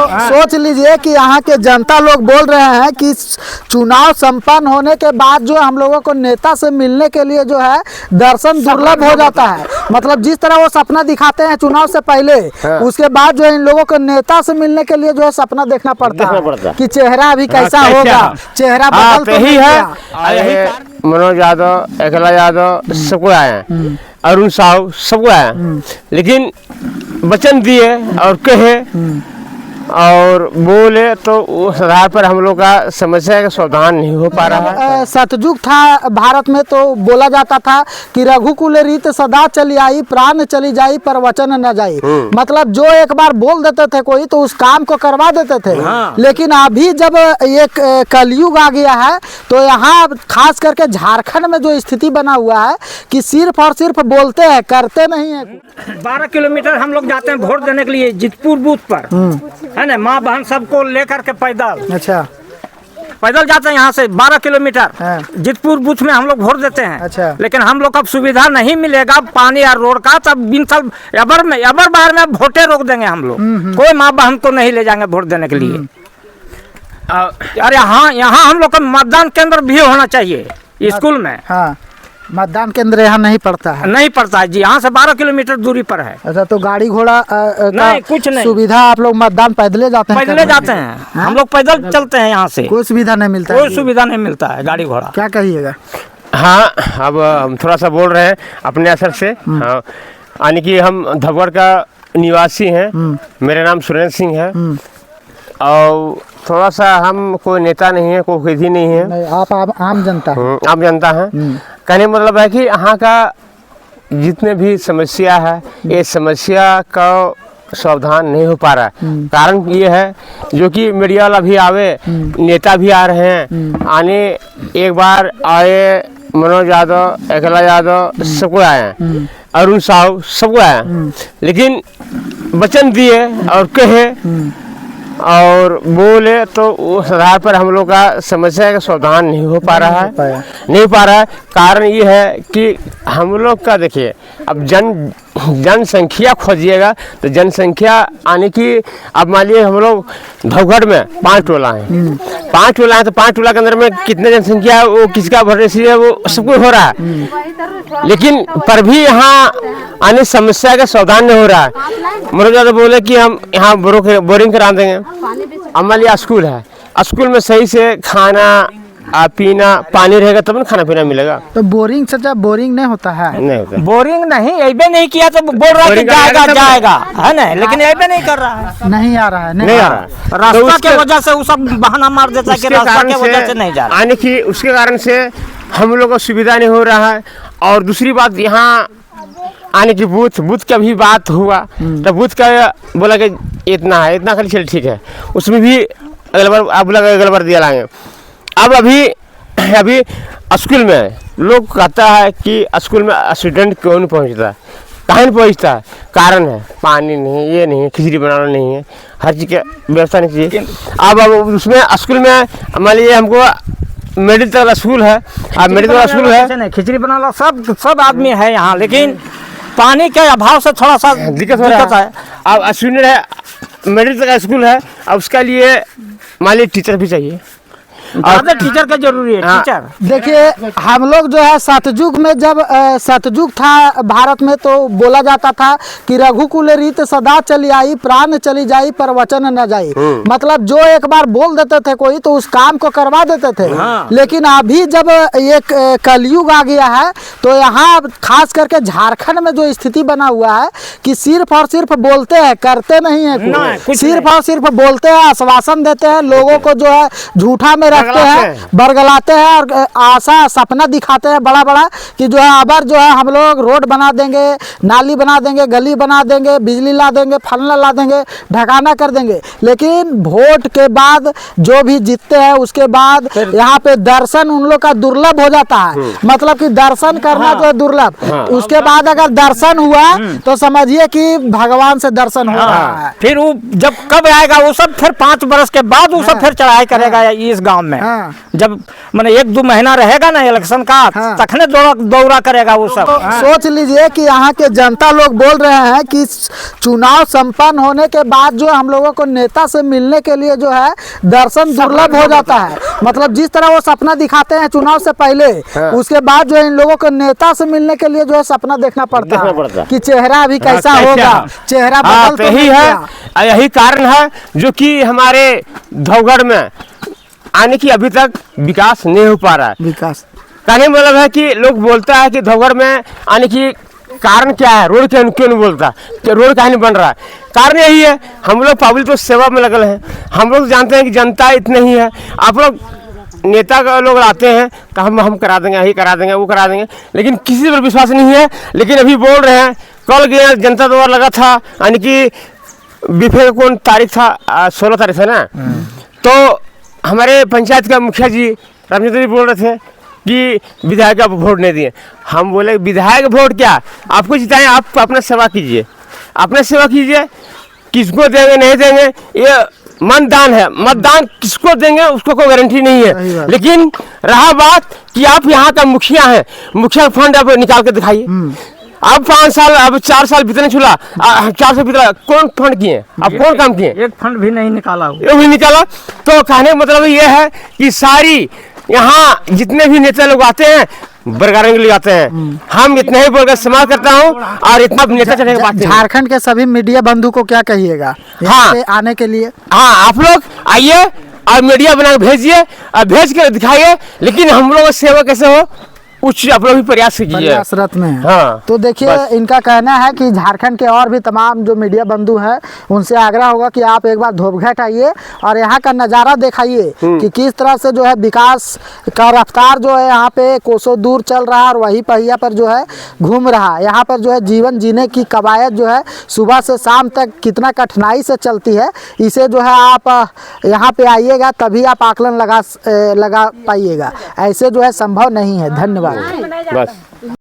सोच लीजिए कि यहाँ के जनता लोग बोल रहे हैं कि चुनाव संपन्न होने के बाद जो हम लोगों को नेता से मिलने के लिए जो है दर्शन दुर्लभ हो जाता है। मतलब जिस तरह वो सपना दिखाते हैं चुनाव से पहले, उसके बाद जो है इन लोगों को नेता से मिलने के लिए जो है सपना देखना पड़ता है कि चेहरा अभी कैसा होगा, चेहरा बदल तो नहीं है। मनोज यादव, एकला यादव सबको आए हैं, अरुण साहू सबको आए हैं, लेकिन वचन दिए और कहे और बोले तो उस आधार पर हम लोग का समस्या का समाधान नहीं हो पा रहा है। सतयुग था भारत में तो बोला जाता था कि रघुकुल रीत सदा चली आई, प्राण चली जाई पर वचन न जाई। मतलब जो एक बार बोल देते थे कोई तो उस काम को करवा देते थे। लेकिन अभी जब एक कलयुग आ गया है तो यहाँ खास करके झारखंड में जो स्थिति बना हुआ है कि सिर्फ और सिर्फ बोलते हैं, करते नहीं है। 12 किलोमीटर हम लोग जाते हैं वोट देने के लिए जितपुर बूथ पर, है ना, माँ बहन सबको लेकर के पैदल। अच्छा, पैदल जाते हैं यहाँ से 12 किलोमीटर जितपुर बूथ में हम लोग वोट देते हैं। अच्छा। लेकिन हम लोग को अब सुविधा नहीं मिलेगा पानी और रोड का, तब बिनसल अबर बार में वोटे रोक देंगे हम लोग। कोई माँ बहन को नहीं ले जाएंगे वोट देने के लिए। और यहाँ हम लोग का मतदान केंद्र भी होना चाहिए स्कूल में। हाँ, मतदान केंद्र यहाँ नहीं पड़ता है। नहीं पड़ता है जी, यहाँ से 12 किलोमीटर दूरी पर है। अच्छा, तो गाड़ी घोड़ा नहीं, कुछ नहीं सुविधा, आप लोग मतदान पैदले जाते हैं? पैदले जाते हैं, हम लोग पैदल चलते हैं यहाँ से। कोई सुविधा नहीं मिलता? कोई सुविधा नहीं मिलता है गाड़ी घोड़ा। क्या कहिएगा? हाँ, अब हम थोड़ा सा बोल रहे हैं अपने असर से। हाँ, यानी कि हम धबगढ़ का निवासी हैं, मेरा नाम सुरेंद्र सिंह है और थोड़ा सा हम कोई नेता नहीं है, कोई विधि नहीं है। नहीं, आप आम जनता है। आम जनता है। कहने मतलब है कि यहाँ का जितने भी समस्या है, ये समस्या का समाधान नहीं हो पा रहा है। कारण ये है जो कि मीडिया वाला भी आवे, नेता भी आ रहे हैं, आने एक बार आए मनोज यादव, एकला यादव सबको आए हैं, अरुण साहू सबको आए हैं, लेकिन वचन दिए और कहे और बोले तो उस आधार पर हम लोग का समस्या का समाधान नहीं हो पा रहा है। नहीं हो पा रहा है। कारण ये है कि हम लोग का देखिए, अब जनसंख्या खोजिएगा तो जनसंख्या आने की, अब मान लीजिए हम लोग धबगढ़ में 5 टोला हैं, 5 टोला है तो 5 टोला के अंदर में कितने जनसंख्या है वो किसका भरोसे है वो सब कुछ हो रहा है, लेकिन पर भी यहाँ आने समस्या का समाधान नहीं हो रहा है। मनोज यादव बोले कि हम यहाँ बोरिंग करा देंगे। अब मान लिया स्कूल है, स्कूल में सही से खाना पीना पानी रहेगा तब ना खाना पीना मिलेगा। तो बोरिंग से जब बोरिंग नहीं होता है, नहीं होता। बोरिंग नहीं ऐबे नहीं किया तो बोल रहा है कि जाएगा है ना, लेकिन ऐबे नहीं कर रहा है। नहीं आ रहा है, नहीं आ रहा है। रास्ता के वजह से वो सब बहाना मार देता है कि रास्ता के वजह से नहीं जा रहा। आने की उसके कारण से हम लोग को सुविधा नहीं हो रहा है। और दूसरी बात, यहाँ आने की बूथ का भी बात हुआ तो बूथ का बोला कि इतना है, इतना खाली चल ठीक है, उसमें भी अगले बार आप बोला अगले बार दिया लाएंगे। अब अभी स्कूल में लोग कहता है कि स्कूल में स्टूडेंट क्यों नहीं पहुंचता, कहाँ नहीं पहुंचता, कारण है पानी नहीं, ये नहीं, खिचड़ी बनाना नहीं है, हर चीज़ की व्यवस्था नहीं चाहिए। अब उसमें स्कूल में मान लीजिए हमको मिडिल तक स्कूल है, अब मिडिल तक स्कूल है, खिचड़ी बनाना सब आदमी है यहाँ, लेकिन पानी के अभाव से थोड़ा सा दिक्कत हो रहा है। अब स्टूडेंट है, मिडिल तक स्कूल है, अब उसका लिए मान लीजिए टीचर भी चाहिए, टीचर का जरूरी है। टीचर देखिए, हम लोग जो है सतयुग में जब सतयुग था भारत में तो बोला जाता था कि रघुकुल रीत सदा चली आई, प्राण चली जाई पर वचन न जाई। मतलब जो एक बार बोल देते थे कोई तो उस काम को करवा देते थे। लेकिन अभी जब एक कलयुग आ गया है तो यहाँ खास करके झारखंड में जो स्थिति बना हुआ है कि सिर्फ और सिर्फ बोलते हैं, करते नहीं है। सिर्फ और सिर्फ बोलते हैं, आश्वासन देते हैं, लोगों को जो है झूठा में रखते हैं, बरगलाते हैं और आशा सपना दिखाते हैं बड़ा बड़ा कि जो है अबर जो है हम लोग रोड बना देंगे, नाली बना देंगे, गली बना देंगे, बिजली ला देंगे, फलना ला देंगे, ढकाना कर देंगे। लेकिन वोट के बाद जो भी जीतते हैं उसके बाद यहाँ पे दर्शन उन लोग का दुर्लभ हो जाता है। मतलब कि दर्शन करना जो है दुर्लभ, उसके बाद अगर दर्शन हुआ तो समझिए कि भगवान से दर्शन हो रहा है। फिर वो जब कब आएगा वो सब, फिर 5 बरस के बाद वो सब फिर चढ़ाई करेगा इस गांव में। में। हाँ। जब मैंने 1-2 महीना रहेगा ना इलेक्शन का, हाँ। तखने दौरा करेगा वो सब। सोच लीजिए कि यहाँ के जनता लोग बोल रहे हैं कि चुनाव संपन्न होने के बाद जो हम लोगों को नेता से मिलने के लिए जो है दर्शन दुर्लभ हो जाता है। मतलब जिस तरह वो सपना दिखाते हैं चुनाव से पहले, उसके बाद जो है इन लोगों को नेता से मिलने के लिए जो है सपना देखना पड़ता है कि चेहरा अभी कैसा होगा, चेहरा बदल तो यही नहीं है, गया। यही कारण है जो कि हमारे धौगढ़ में आने की अभी तक विकास नहीं हो पा रहा है। विकास कहने मतलब है कि लोग बोलता है कि धौगढ़ में आने की कारण क्या है, रोड क्यों नहीं बोलता कि रोड काहे नहीं बन रहा है। कारण यही है, हम लोग पब्लिक तो सेवा में लगल हैं। हम लोग जानते हैं कि जनता इतनी ही है। आप लोग नेता का लोग आते हैं कि हम करा देंगे, यही करा देंगे, वो करा देंगे, लेकिन किसी पर विश्वास नहीं है। लेकिन अभी बोल रहे हैं, कल गया जनता द्वारा लगा था, यानी कि बीफे का कौन तारीख था, 16 तारीख है ना, तो हमारे पंचायत का मुखिया जी रामचंद्र जी बोल रहे थे कि विधायक आप वोट नहीं दिए। हम बोले विधायक वोट क्या, आपको जिताएं, आप अपना सेवा कीजिए, अपना सेवा कीजिए, किसको देंगे नहीं देंगे ये मतदान है। मतदान किसको देंगे उसको कोई गारंटी नहीं है। लेकिन रहा बात कि आप यहाँ का मुखिया हैं, मुखिया फंड आप निकाल के दिखाइए। अब 5 साल, अब 4 साल बीतने चला, 4 साल बीतला, कौन फंड किए, अब कौन काम किए, एक फंड भी नहीं निकाला ये भी निकाला। तो कहने का मतलब ये है कि सारी यहाँ जितने भी नेता लोग आते हैं बरगारने के लिए आते हैं। हम इतना ही बोलकर समाप्त करता हूँ और इतना नेता चढ़ने के बाद झारखंड के सभी मीडिया बंधु को क्या कहिएगा यहाँ पे आने के लिए? हाँ, आप लोग आइए और मीडिया बना के भेजिए और भेज के दिखाइए, लेकिन हम लोग सेवा कैसे हो कुछ आप लोग भी प्रयास कीजिए। प्रयासरत में है। हाँ, तो देखिए इनका कहना है कि झारखंड के और भी तमाम जो मीडिया बंधु हैं उनसे आग्रह होगा कि आप एक बार धोबघाट आइए और यहाँ का नज़ारा दिखाइए कि किस तरह से जो है विकास का रफ्तार जो है यहाँ पे कोसों दूर चल रहा है और वही पहिया पर जो है घूम रहा है। यहाँ पर जो है जीवन जीने की कवायद जो है सुबह से शाम तक कितना कठिनाई से चलती है, इसे जो है आप यहाँ पे आइएगा तभी आप आकलन लगा पाइएगा। ऐसे जो है संभव नहीं है। धन्यवाद। बस।